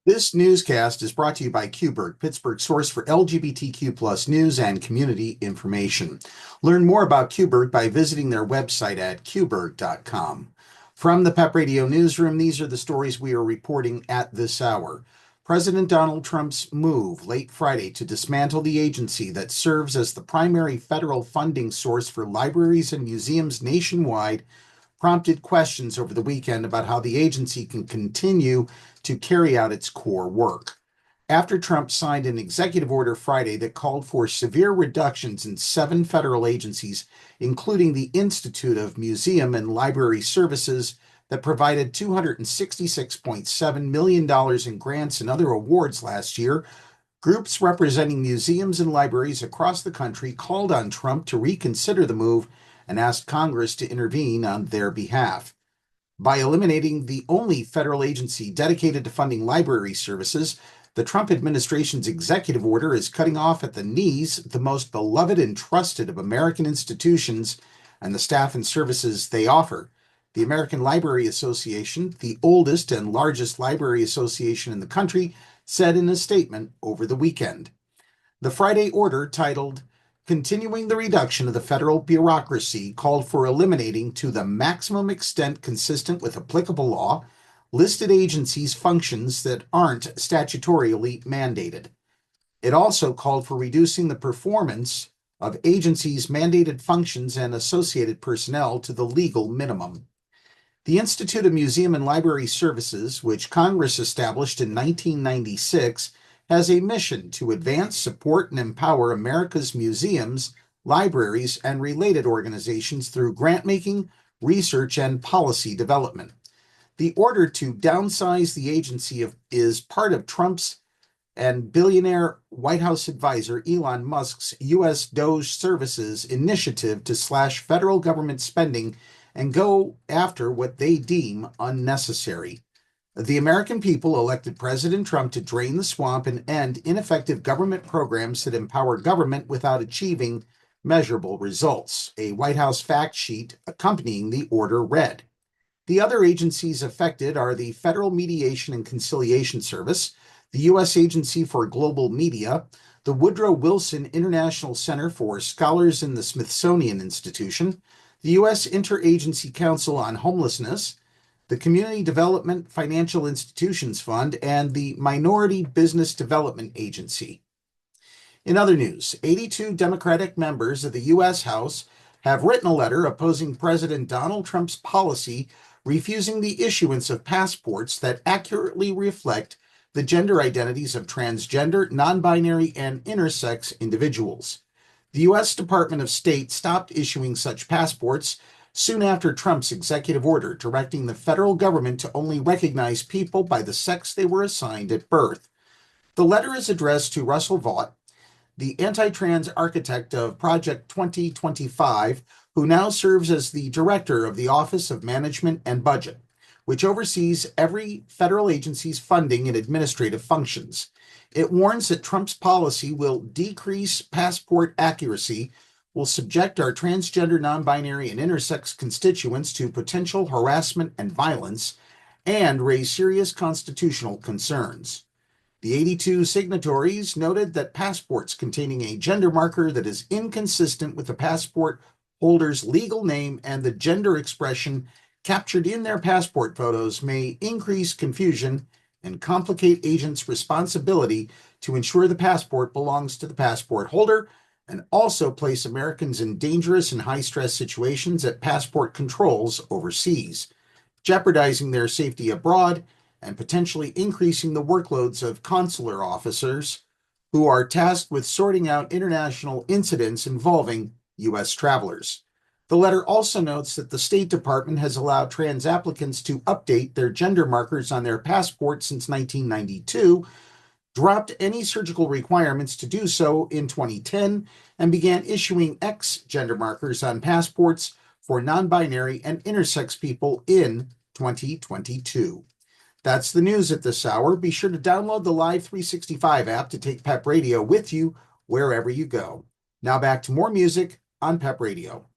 This newscast is brought to you by Qberg, Pittsburgh's source for LGBTQ+ news and community information. Learn more about Qberg by visiting their website at qberg.com. From the PEP Radio Newsroom, these are the stories we are reporting at this hour. President Donald Trump's move late Friday to dismantle the agency that serves as the primary federal funding source for libraries and museums nationwide prompted questions over the weekend about how the agency can continue to carry out its core work. After Trump signed an executive order Friday that called for severe reductions in 7 federal agencies, including the Institute of Museum and Library Services, that provided $266.7 million in grants and other awards last year, groups representing museums and libraries across the country called on Trump to reconsider the move and asked Congress to intervene on their behalf. By eliminating the only federal agency dedicated to funding library services, the Trump administration's executive order is cutting off at the knees the most beloved and trusted of American institutions and the staff and services they offer. The American Library Association, the oldest and largest library association in the country, said in a statement over the weekend. The Friday order, titled "Continuing the Reduction of the Federal Bureaucracy," called for eliminating, to the maximum extent consistent with applicable law, listed agencies' functions that aren't statutorily mandated. It also called for reducing the performance of agencies' mandated functions and associated personnel to the legal minimum. The Institute of Museum and Library Services, which Congress established in 1996, has a mission to advance, support, and empower America's museums, libraries, and related organizations through grant-making, research, and policy development. The order to downsize the agency is part of Trump's and billionaire White House advisor Elon Musk's U.S. DOGE Services initiative to slash federal government spending and go after what they deem unnecessary. The American people elected President Trump to drain the swamp and end ineffective government programs that empower government without achieving measurable results, a White House fact sheet accompanying the order read. The other agencies affected are the Federal Mediation and Conciliation Service, the U.S. Agency for Global Media, the Woodrow Wilson International Center for Scholars in the Smithsonian Institution, the U.S. Interagency Council on Homelessness, the Community Development Financial Institutions Fund, and the Minority Business Development Agency. In other news, 82 Democratic members of the U.S. House have written a letter opposing President Donald Trump's policy refusing the issuance of passports that accurately reflect the gender identities of transgender, nonbinary, and intersex individuals. The U.S. Department of State stopped issuing such passports soon after Trump's executive order directing the federal government to only recognize people by the sex they were assigned at birth. The letter is addressed to Russell Vought, the anti-trans architect of Project 2025, who now serves as the director of the Office of Management and Budget, which oversees every federal agency's funding and administrative functions. It warns that Trump's policy will decrease passport accuracy, will subject our transgender, non-binary, and intersex constituents to potential harassment and violence, and raise serious constitutional concerns. The 82 signatories noted that passports containing a gender marker that is inconsistent with the passport holder's legal name and the gender expression captured in their passport photos may increase confusion and complicate agents' responsibility to ensure the passport belongs to the passport holder, and also place Americans in dangerous and high-stress situations at passport controls overseas, jeopardizing their safety abroad and potentially increasing the workloads of consular officers who are tasked with sorting out international incidents involving U.S. travelers. The letter also notes that the State Department has allowed trans applicants to update their gender markers on their passports since 1992, dropped any surgical requirements to do so in 2010, and began issuing X gender markers on passports for non-binary and intersex people in 2022. That's the news at this hour. Be sure to download the Live 365 app to take PEP Radio with you wherever you go. Now back to more music on PEP Radio.